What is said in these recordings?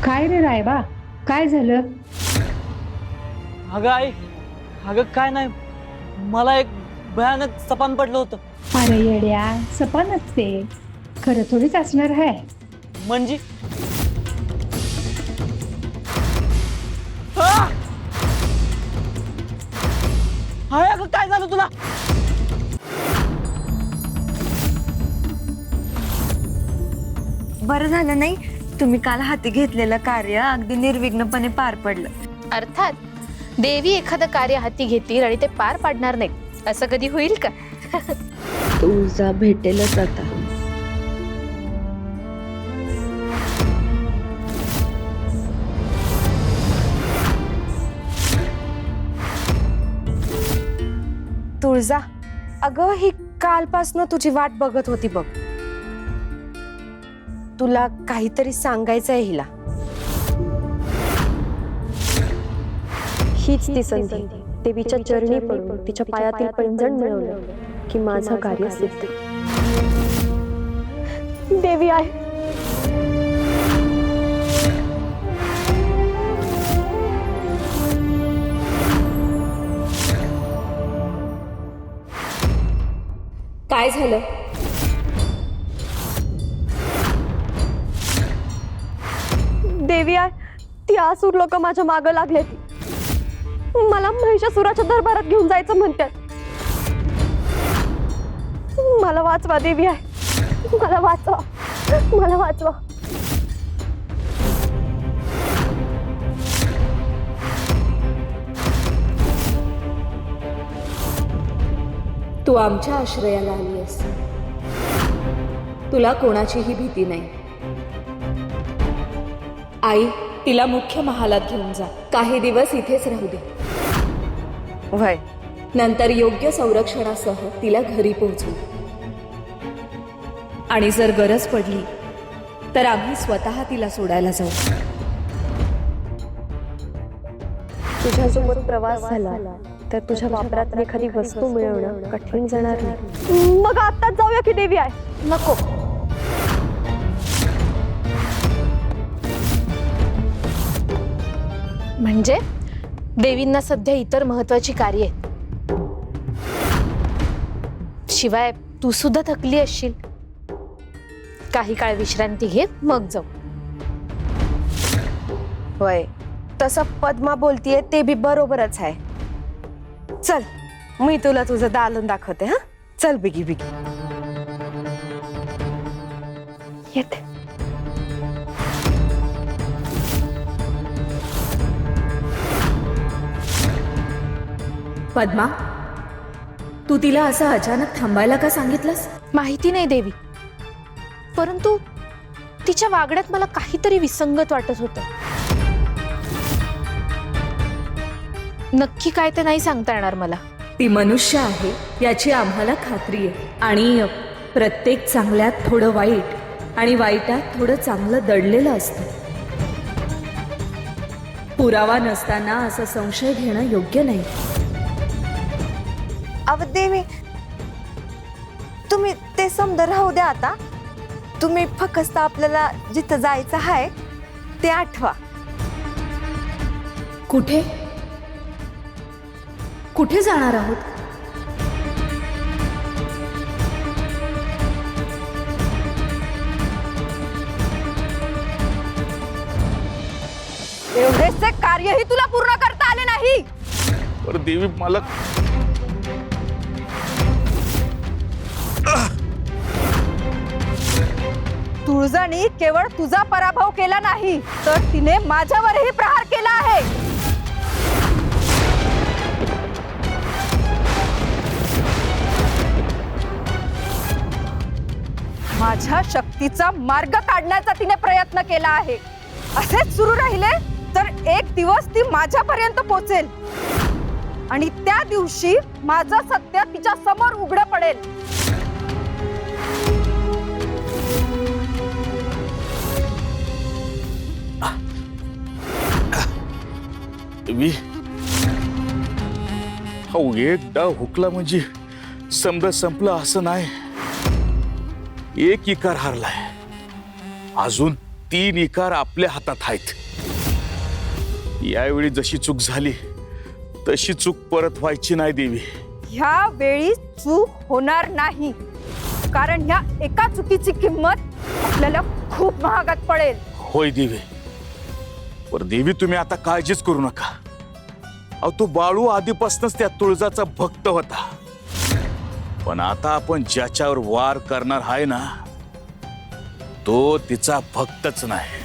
काय रे रायबा, काय झालं? अगं आई, अगं काय नाही, मला एक भयानक सपान पडलं होतं. अरे येड्या, सपानच ते, खरं थोडीच असणार आहे. म्हणजे आ! हाय, अगं काय झालं तुला? बरं झालं नाही तुम्ही काल हाती घेतलेलं कार्य अगदी निर्विघ्नपणे पार पडलं. अर्थात देवी एखादं कार्य हाती घेतील आणि ते पार पाडणार नाही असं कधी होईल का? तुळजा भेटेलच आता. तुळजा, अगं ही कालपासनं तुझी वाट बघत होती बघ. तुला काहीतरी सांगायचंय हिला. हीच ती संधी. देवीच्या चरणी पडून तिच्या पायातील पैंजण मिळवलं की माझं कार्य सिद्ध. देवी आहे. काय झालं? देवी आहे. ती आसूर लोक माझ्या मागं लागले. मला महिषासुराच्या दरबारात घेऊन जायचं म्हणतात. मला वाचवा देवी आहे. मला वाचवा, मला वाचवा. तू आमच्या आश्रयाला आलीस. तुला कोणाचीही भीती नाही. आई, तिला मुख्य महालात घेऊन जा. काही दिवस इथेच राहू दे. वय नंतर योग्य संरक्षणासह तिला घरी पोहोचू. आणि जर गरज पडली तर आम्ही स्वतः तिला सोडायला जाऊ. तुझ्यासोबत प्रवास झाला तर तुझ्या वापरात एखादी वस्तू मिळवणं कठीण जाणार नाही. मग आत्ताच जाऊया की देवी आहे. नको. म्हणजे देवींना सध्या इतर महत्वाची कार्य आहेत. शिवाय तू सुद्धा थकली असशील. काही काळ विश्रांती घे, मग जाऊ. वय तसं पद्मा बोलतीये ते बी बरोबरच आहे. चल मी तुला तुझं दालन दाखवते. हा चल बिगी बिगी. येते. पद्मा, तू तिला असं अचानक थांबायला का सांगितलंस? माहिती नाही देवी, परंतु तिच्या वागण्यात मला काहीतरी विसंगत वाटत होतं. नक्की काय ते नाही सांगता येणार मला. ती मनुष्य आहे याची आम्हाला खात्री आहे. आणि प्रत्येक चांगल्यात थोडं वाईट आणि वाईटात थोडं चांगलं दडलेलं असतं. पुरावा नसताना असं संशय घेणं योग्य नाही. अव देवी, तुम्ही ते समजा राहू द्या आता. तुम्ही फक्त आपल्याला जिथं जायचं आहे ते आठवा. कुठे कुठे जाणार आहोत? एवढेचे कार्यही तुला पूर्ण करता आले नाही. पर देवी मला तुळजानी केवळ तुझा पराभव केला नाही तर तिने माझ्यावरही प्रहार केला आहे. माझ्या शक्तीचा मार्ग काढण्याचा तिने प्रयत्न केला आहे. असेच सुरू राहिले तर एक दिवस ती माझ्यापर्यंत पोहोचेल आणि त्या दिवशी माझं सत्य तिच्या समोर उघडं पडेल. देवी, हा एक डाव हुकला म्हणजे समजा संपलं असं नाही. एक इकार हारलाय. अजून 3 इकार आपल्या हातात आहेत. यावेळी जशी चूक झाली तशी चूक परत व्हायची नाही देवी. ह्या वेळी चूक होणार नाही, कारण ह्या एका चुकीची किंमत आपल्याला खूप महागात पडेल. होय देवी. पर देवी तुम्ही आता काळजीच करू नका. अहो तो बाळू आधीपासूनच त्या तुळजाचा भक्त होता. पण आता आपण ज्याच्यावर वार करणार आहे ना तो तिचा भक्तच नाही,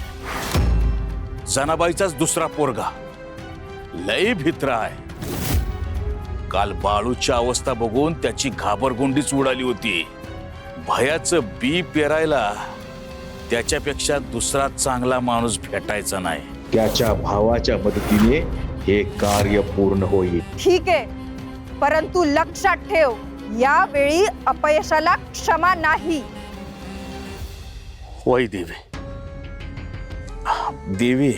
जनाबाईचाच दुसरा पोरगा. लय भित्रा आहे. काल बाळूची अवस्था बघून त्याची घाबरगुंडीच उडाली होती. भयाचं बी पेरायला त्याच्यापेक्षा दुसरा चांगला माणूस भेटायचा नाही. त्याच्या भावाच्या मदतीने हे कार्य पूर्ण होईल. ठीक आहे, परंतु लक्षात ठेव, यावेळी अपयशाला क्षमा नाही. होय देवी. देवी,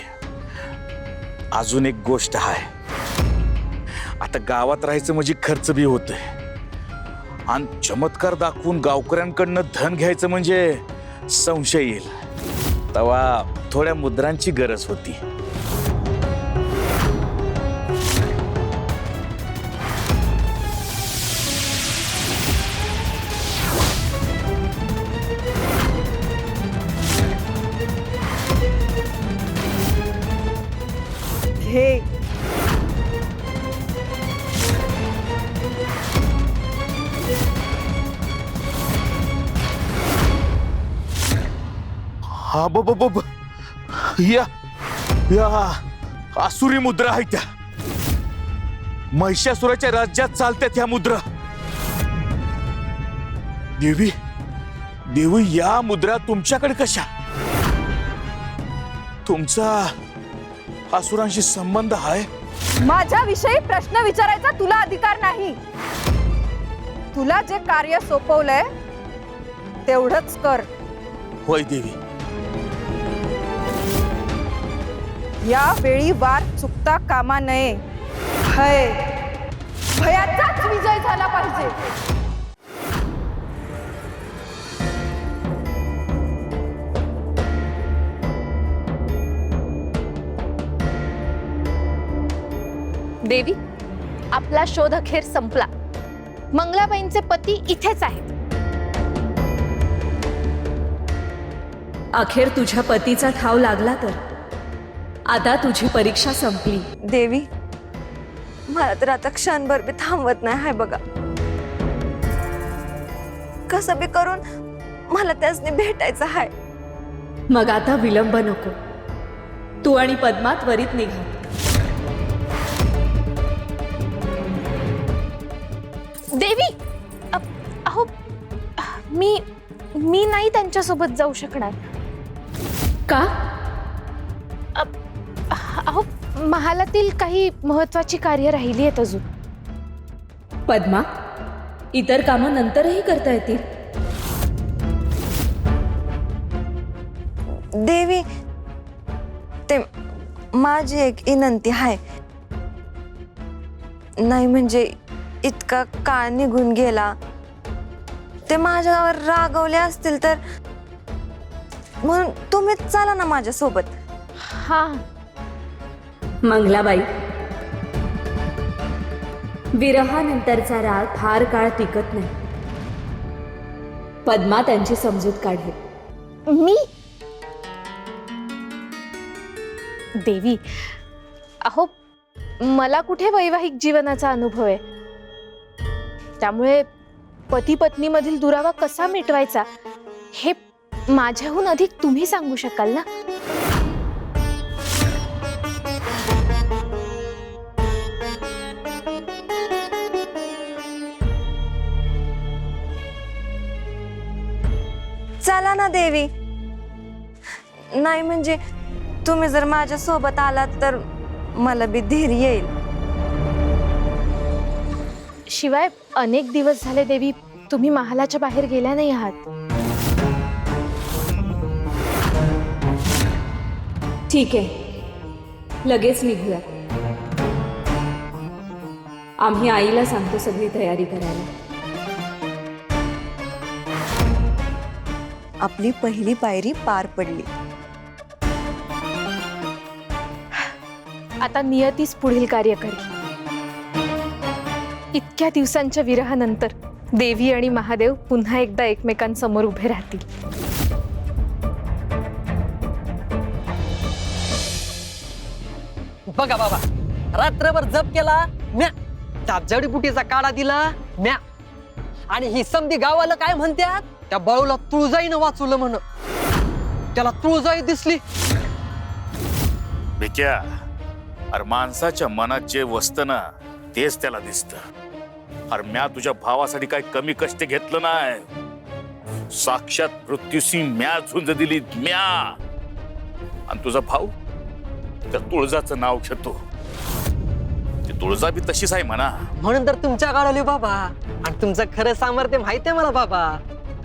अजून एक गोष्ट आहे. आता गावात राहायचं म्हणजे खर्च बी होतोय, आणि चमत्कार दाखवून गावकऱ्यांकडनं धन घ्यायचं म्हणजे संशय येईल. तेव्हा थोड्या मुद्रांची गरज होती. घे. हा ब या या आसुरी मुद्रा आहे त्या. महिषासुराच्या राज्यात चालत्यात ह्या मुद्रा. देवी, देवी, या मुद्रा तुमच्याकडे कशा? तुमचा असुरांशी संबंध आहे? माझ्याविषयी प्रश्न विचारायचा तुला अधिकार नाही. तुला जे कार्य सोपवलंय तेवढंच कर. होय देवी. यावेळी वार चुकता कामा नये. भयाचाच विजय झाला पाहिजे. देवी, आपला शोध अखेर संपला. मंगलाबाईंचे पती इथेच आहेत. अखेर तुझ्या पतीचा ठाव लागला तर आता तुझी परीक्षा संपली. देवी, मला तर आता क्षणभर बी थांबवत नाही हाय बघा. कसं बी करून मला त्यासनी भेटायचं आहे. मग आता विलंब नको. तू आणि पद्मा त्वरित निघा. देवी, अहो, मी नाही त्यांच्यासोबत जाऊ शकणार. का? अहो, महालातील काही महत्वाची कार्य राहिली आहेत अजून. पद्मा, इतर कामं नंतरही करता येतील. देवी, ते माझी एक विनंती आहे. नाही म्हणजे इतका काळ निघून गेला, ते माझ्यावर रागवले असतील तर, म्हणून तुम्हीच चला ना माझ्यासोबत. हा. मंगलाबाई, विरहानंतरचा राग फार काळ टिकत नाही. पद्मा त्यांची समजूत काढेल. मी? देवी, अहो, मला कुठे वैवाहिक जीवनाचा अनुभव आहे. त्यामुळे पती पत्नी मधील दुरावा कसा मिटवायचा हे माझ्याहून अधिक तुम्ही सांगू शकाल ना. चला ना देवी. नाही म्हणजे तुम्ही जर माझ्या सोबत आलात तर मला बी धीर येईल. शिवाय अनेक दिवस झाले देवी तुम्ही महालाच्या बाहेर गेल्या नाही आहात. ठीक आहे, लगेच निघूया. आम्ही आईला सांगतो सगळी तयारी करायला. आपली पहिली पायरी पार पडली. आता नियतीच पुढील कार्य करेल. इतक्या दिवसांच्या विरहानंतर देवी आणि महादेव पुन्हा एकदा एकमेकांसमोर उभे राहतील. बघा बाबा, रात्रभर जप केला म्या, त्या जडीबुटीचा काढा दिला म्या, आणि ही समधी गावाला काय म्हणतात, त्या बाळूला तुळजाईनं वाचवलं म्हण. त्याला तुळजाई दिसली. बिक्या, अरे माणसाच्या मनात जे वसत ना तेच त्याला दिसत. अरे म्या तुझ्या भावासाठी काय कमी कष्ट घेतलं नाही. साक्षात मृत्यूशी म्या झुंज दिली म्या. आणि तुझा भाऊ त्या तुळजाचं नाव घेतो. ती तुळजा बी तशीच आहे म्हणा. म्हणून तर तुमच्या गाडवली बाबा, आणि तुमचं खरं सामर्थ्य माहितीये मला बाबा,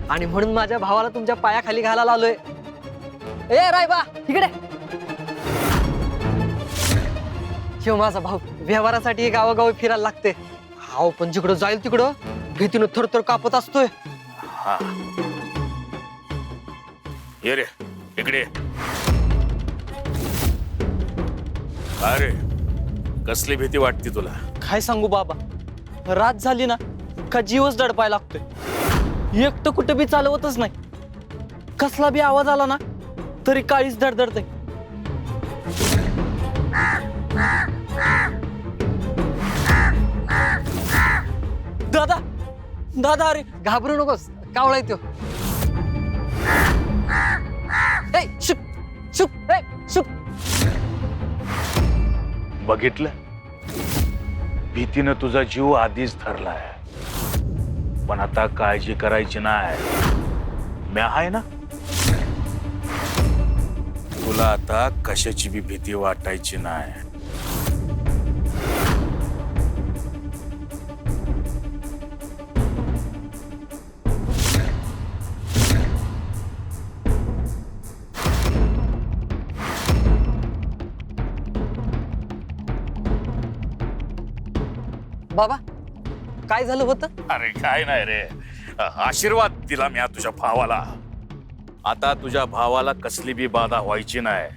आणि म्हणून माझ्या भावाला तुमच्या पायाखाली घालायला आलोय. ए रायबा इकडे. ह्यो माझा भाऊ व्यवहारासाठी गावोगावी फिरायला लागते. हाव पण जिकडं जाईल तिकडं भीतीनं थरथर कापत असतोय. हा, ये रे इकडे. अरे कसली भीती वाटते तुला? काय सांगू बाबा, रात झाली ना का जीवच दडपायला लागतोय. एकटं कुठं बी चालवतच नाही. कसला बी आवाज आला ना तरी काळीच धडधडते. दादा दादा, अरे घाबरू नकोस, कावळा येतो. शुक शुक शुक. बघितलं, भीतीनं तुझा जीव आधीच धरलाय. पण आता काळजी करायची नाही. म्या आहे ना. तुला आता कशाची बी भीती वाटायची नाही. बाबा काय झालं होतं? अरे काय नाही रे, आशीर्वाद दिला मी तुझ्या भावाला. आता तुझ्या भावाला कसली बी बाधा व्हायची नाही.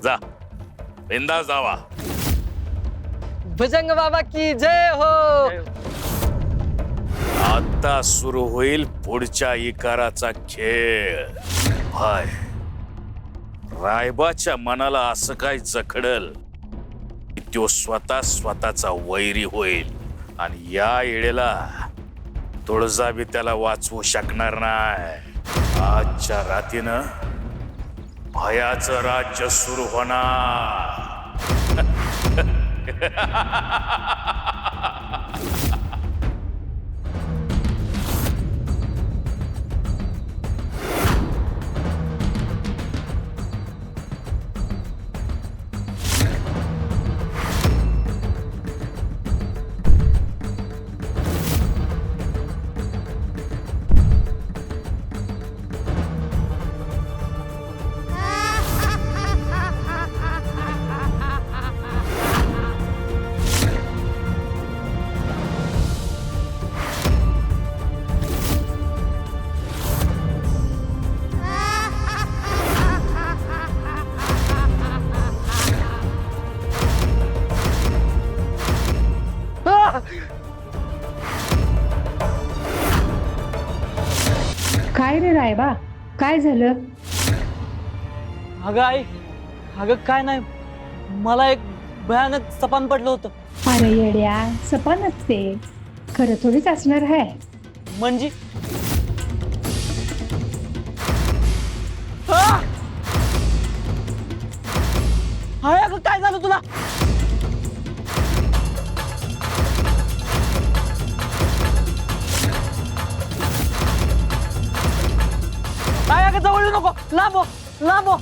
जा बिंदास जावा. भुजंग बाबा की जय हो. आता सुरू होईल पुढच्या इकाराचा खेळ. भाय, रायबाच्या मनाला असं काय जखडल की तो स्वतःचा वैरी होईल. आणि या येळेला तुळजा बी त्याला वाचवू शकणार नाही. आजच्या रात्रीनं भयाचं राज्य सुरू होणार. काय रे रायबा, काय झालं? अगं आई, अगं काय नाही, मला एक भयानक सपान पडलं होतं. अरे येड्या, सपानच ते. खरं थोडीच असणार आहे. म्हणजे हाय, अगं काय झालं तुला? काय अगं, जवळ येऊ नको, लांब हो, लांब हो.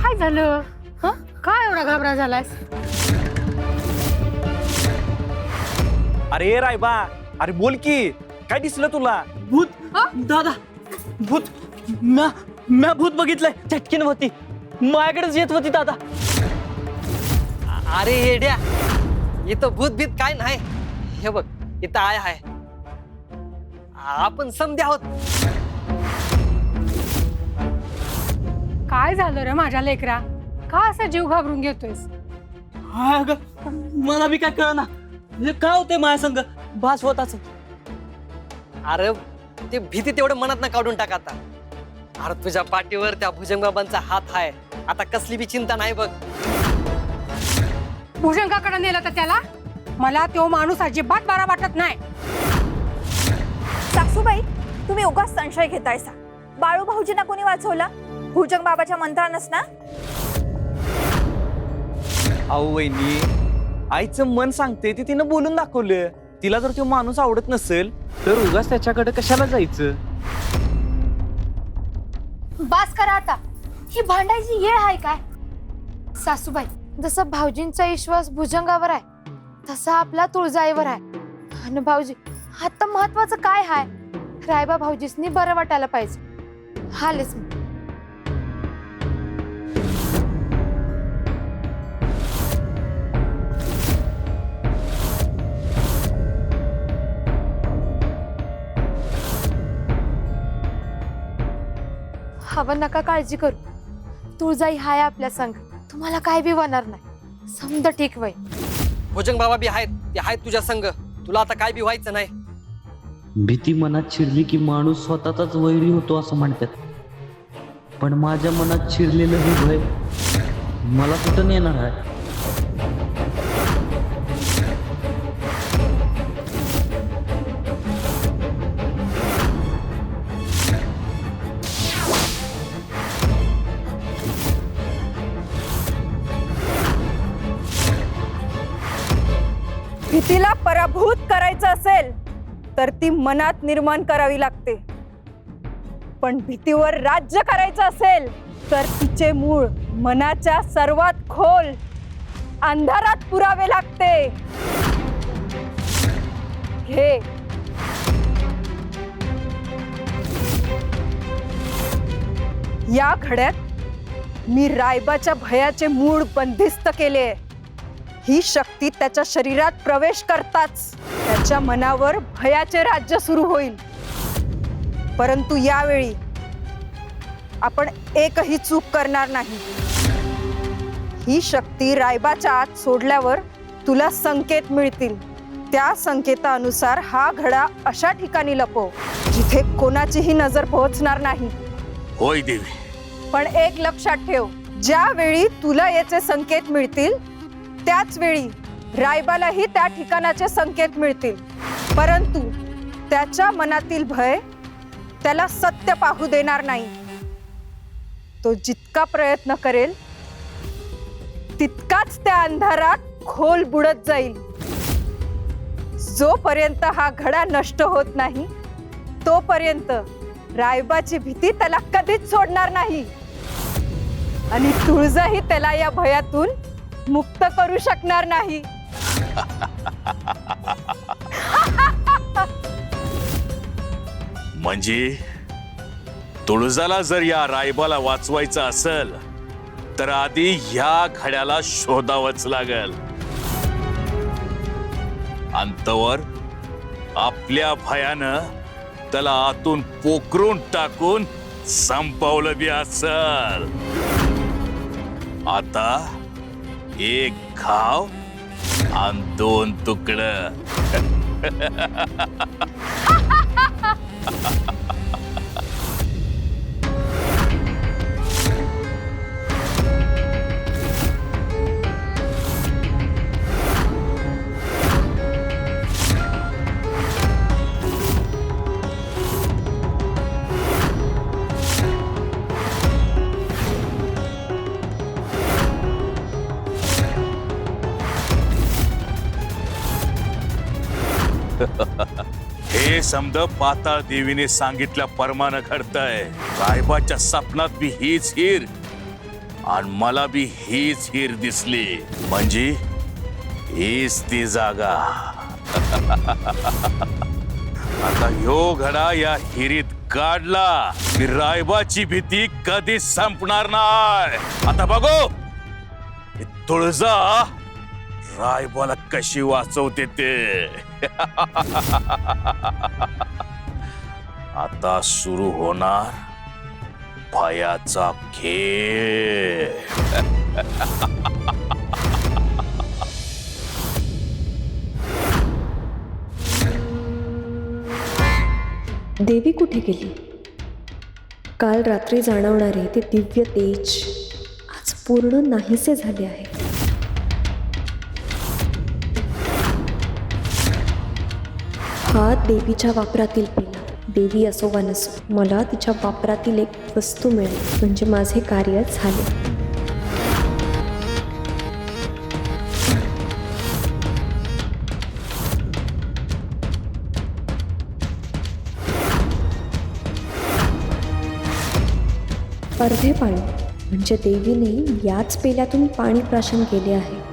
काय झालं? काय एवढा घाबरा झालास? अरे रायबा, अरे बोल की, काय दिसलं तुला? भूत दादा, भूत. म्या भूत बघितलंय. चटकीन होती, माझ्याकडेच येत होती दादा. अरे येड्या, इथं भूतभीत काय नाही. हे बघ इथं आहे. आपण समधे आहोत. काय झालं रे माझ्या लेकरा? का असा जीव घाबरून घेतोयस? हा ग, मला बी काय कळना. हे काय होतंय माझ्या संग भास होताच. अरे ते भीती तेवढं मनात ना काढून टाक आता. अरे तुझ्या पाठीवर त्या भुजंगबाबांचा हात आहे. आता कसली बी चिंता नाही बघ. भुजंगाकडे नेलं तर त्याला? मला तो माणूस अजिबात बरा वाटत नाही. सासूबाई, तुम्ही उगाच संशय घेतायसा. बाळू भाऊजींना कोणी वाचवला? भुजंग बाबाच्या मंत्रानच ना? अहो वहिनी, आईचं मन सांगते ते तिनं बोलून दाखवलं. तिला जर तो माणूस आवडत नसेल तर उगाच त्याच्याकडे कशाला जायचं. बास करा आता. ही भांडायची येळ आहे काय? सासूबाई, जसं भाऊजींचा विश्वास भुजंगावर आहे तसा आपला तुळजाईवर आहे. आणि भाऊजी, आता महत्वाचं काय आहे? रायबा भाऊजीसनी बरं वाटायला पाहिजे. हालेच मी. हवं नका काळजी करू. तुळजाई हाय आपल्या संग. तुम्हाला काय बी होणार नाही. समद ठीक वय. भुजंगबाबा बी आहेत. ते आहेत तुझ्या संग. तुला आता काय बी व्हायचं नाही. भीती मनात शिरली की माणूस स्वतःचाच वैरी होतो असं म्हणतात. पण माझ्या मनात शिरलेलं हे भय मला कुठं नेणार आहे? भीतीला पराभूत करायचं असेल तर ती मनात निर्माण करावी लागते. पण भीतीवर राज्य करायचं असेल तर तिचे मूळ मनाच्या सर्वात खोल अंधारात पुरावे लागते. घे. या घड्यात मी रायबाच्या भयाचे मूळ बंदिस्त केले. ही शक्ती त्याच्या शरीरात प्रवेश करताच त्याच्या मनावर भयाचे राज्य सुरू होईल. परंतु यावेळी आपण एकही चूक करणार नाही. ही शक्ती रायबाच्या आत सोडल्यावर तुला संकेत मिळतील. त्या संकेतानुसार हा घडा अशा ठिकाणी लपव जिथे कोणाचीही नजर पोहोचणार नाही. होय देवी. पण एक लक्षात ठेव, ज्या वेळी तुला याचे संकेत मिळतील त्याच वेळी रायबालाही त्या ठिकाणाचे संकेत मिळतील. परंतु त्याच्या मनातील भय त्याला सत्य पाहू देणार नाही. तो जितका प्रयत्न करेल तितकाच त्या अंधारात खोल बुडत जाईल. जोपर्यंत हा घडा नष्ट होत नाही तोपर्यंत रायबाची भीती त्याला कधीच सोडणार नाही. आणि तुळजाही त्याला या भयातून मुक्त करू शकणार नाही. म्हणजे तुळजाला जर या रायबाला वाचवायचं असेल तर आधी ह्या घड्याला शोधावंच लागल. अंतवर आपल्या भयानं त्याला आतून पोखरून टाकून संपवलं बी असल. आता एक घाव आणि 2 तुकडं. हे समद पाताळ देवीने सांगितल्या परमानं घडतंय. रायबाच्या स्वप्नात बी हीच हीर आणि मला बी हीच हीर दिसली. म्हणजे हीच ती जागा. आता ह्यो घडा या हिरीत काढला की रायबाची भीती कधीच संपणार नाही. आता बघू तुळजा रायबाला कशी वाचवते ते. आता सुरू होणार भयाचा खेळ. देवी कुठे गेली? काल रात्री जाणवणारे ते दिव्य तेज आज पूर्ण नाहीसे झाले आहे. हा देवीच्या वापरातील पेला. देवी असो वा नसो, मला तिच्या वापरातील एक वस्तू मिळेल म्हणजे माझे कार्य झाले. अर्धे पाणी म्हणजे देवीने याच पेल्यातून पाणी प्राशन केले आहे.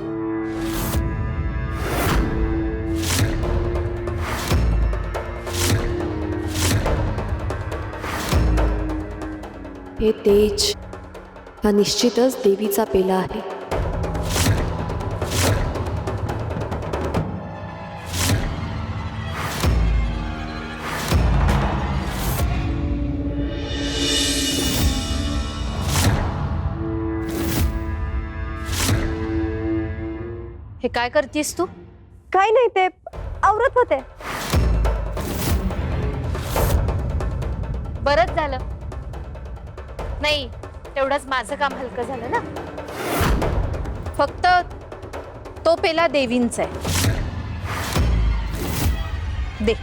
हे तेज हा निश्चितच देवीचा पेला आहे. हे काय करतीस तू? काय नाही, ते आवरत होते. बरंच झालं. नाही, तेवढंच माझं काम हलकं झालं ना. फक्त तो पेला देवींचा आहे. दे.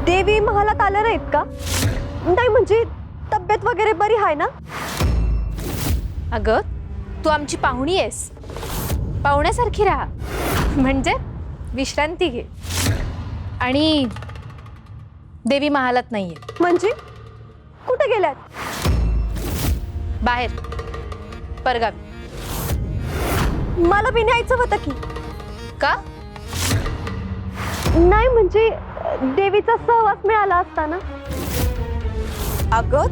देवी महालात आल्या नाहीत का? नाही म्हणजे तब्येत वगैरे बरी आहे ना? अगं, तू आमची पाहुणी आहेस. पाहुण्यासारखी राहा, म्हणजे विश्रांती घे. आणि देवी महालात नाहीये. म्हणजे कुठे गेल्यात? बाहेर परगावी. मला बी न्यायचं होतं की. का? नाही म्हणजे देवीचा सहवास मिळाला असता ना. अगं,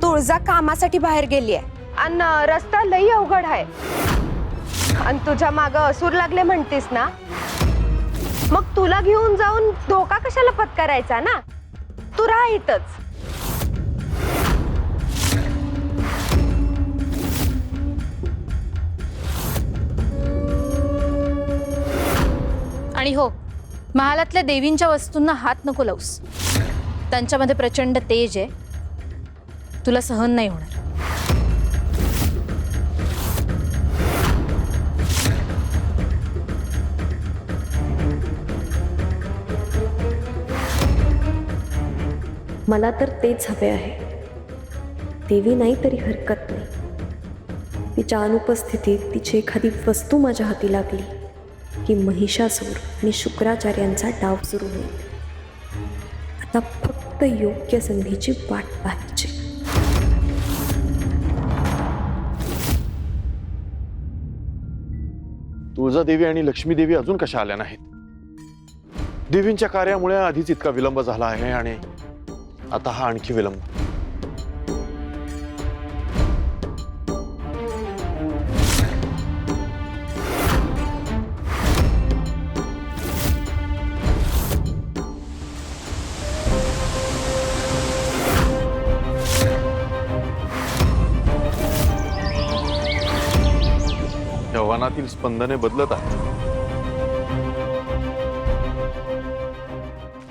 तुळजा कामासाठी बाहेर गेली आहे आणि रस्ता लई अवघड आहे. आणि तुझ्या मागं असूर लागले म्हणतेस ना, मग तुला घेऊन जाऊन धोका कशाला पत्करायचा ना. तू राहा इथंच. आणि हो, महालातल्या देवींच्या वस्तूंना हात नको लावूस. त्यांच्यामध्ये प्रचंड तेज आहे, तुला सहन नाही होणार. मला तर तेच हवे आहे. देवी नाही तरी हरकत नाही. तिच्या अनुपस्थितीत तिची एखादी वस्तू माझ्या हाती लागली की महिषासूर आणि शुक्राचार्यांचा डाव सुरू होईल. आता फक्त योग्य संधीची वाट पाहायची. तुळजादेवी आणि लक्ष्मीदेवी अजून कशा आल्या नाहीत? देवींच्या कार्यामुळे आधीच इतका विलंब झाला आहे आणि आता हा आणखी विलंब. यव्वनातील स्पंदने बदलत आहेत.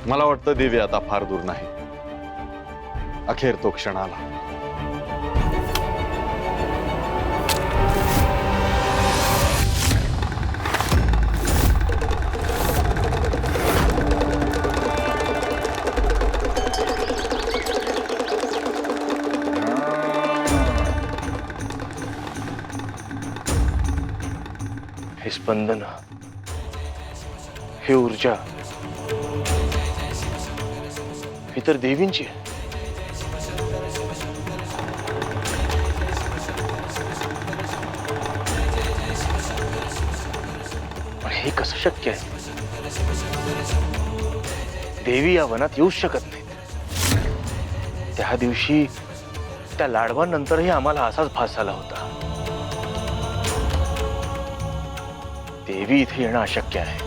मला वाटतं देवी आता फार दूर नाही. अखेर तो क्षण आला. हे स्पंदन, हे ऊर्जा, ही तर देवींची आहे. पण हे कसं शक्य आहे? देवी या वनात येऊच शकत नाहीत. त्या दिवशी त्या लाडवांनंतरही आम्हाला असाच भास झाला होता. देवी इथे येणं अशक्य आहे.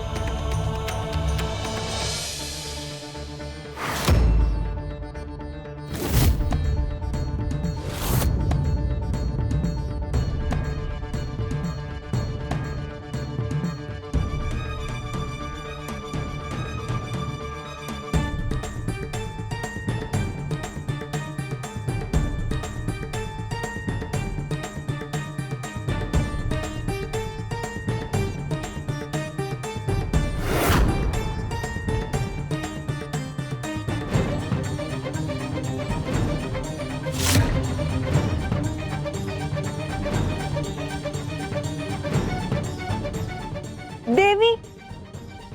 देवी,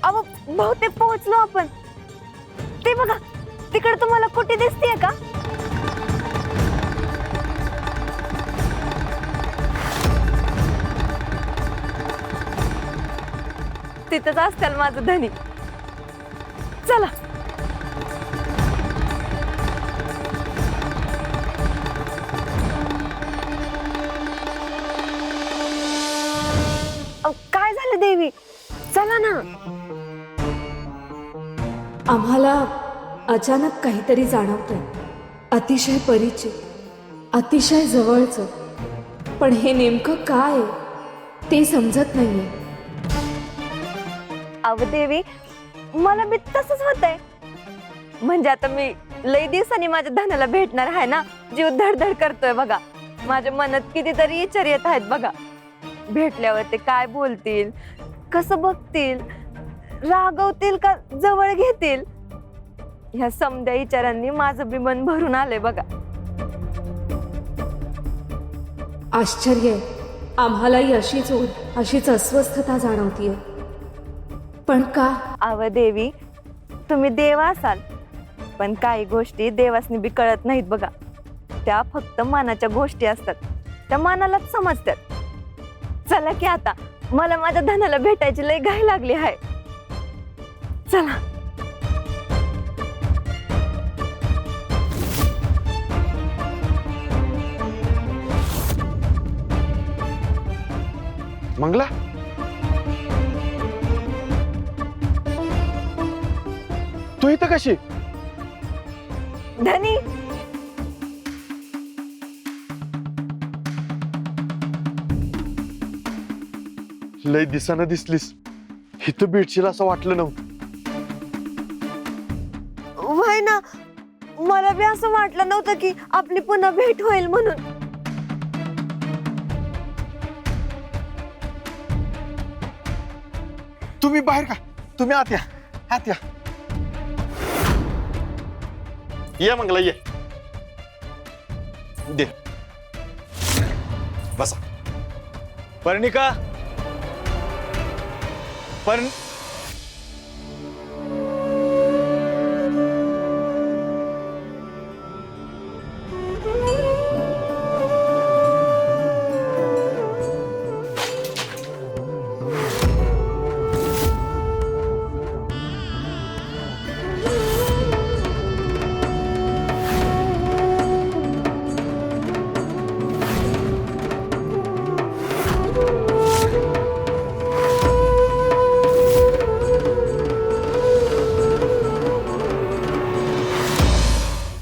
अहो बहुतेक पोहोचलो आपण. ते बघा, तिकडे तुम्हाला कुठे दिसतेय का? तिथंच असतील माझं धनी. चला. काय झालं देवी? चला ना. आम्हाला अचानक काहीतरी जाणवतंय, अतिशय परिचित, अतिशय जवळचं. पण हे नेमकं काय आहे ते समजत नाहीये. अव देवी, मला बी तसंच होतंय. म्हणजे आता मी लई दिवसांनी माझ्या धनाला भेटणार आहे ना. जीव धडधड करतोय बघा. माझ्या मनात कितीतरी विचार येत आहेत बघा. भेटल्यावर ते काय बोलतील, कसं बघतील, रागवतील का जवळ घेतील, ह्या समद्या विचारांनी माझं बी मन भरून आलंय बघा. आश्चर्य आहे, आम्हालाही अशीच ओढ, अशीच अस्वस्थता जाणवतीये. पण का? अव देवी, तुम्ही देव असाल, पण काही गोष्टी देवासनी बी कळत नाहीत बघा. त्या फक्त मनाच्या गोष्टी असतात, त्या मनालाच समजतात. चला की आता, मला माझ्या धनाला भेटायची लई घाई लागली आहे. चला. मंगला, तू इथं कशी? धनी, लय दिसानं दिसलीस. इथं भेटशील असं वाटलं नव्हतं. व्हय ना, मला बी असं वाटलं नव्हतं की आपली पुन्हा भेट होईल म्हणून. तुम्ही बाहेर का? तुम्ही आत या, आत या. ये मंगला, ये. दे, बसा. पर्णिका, पण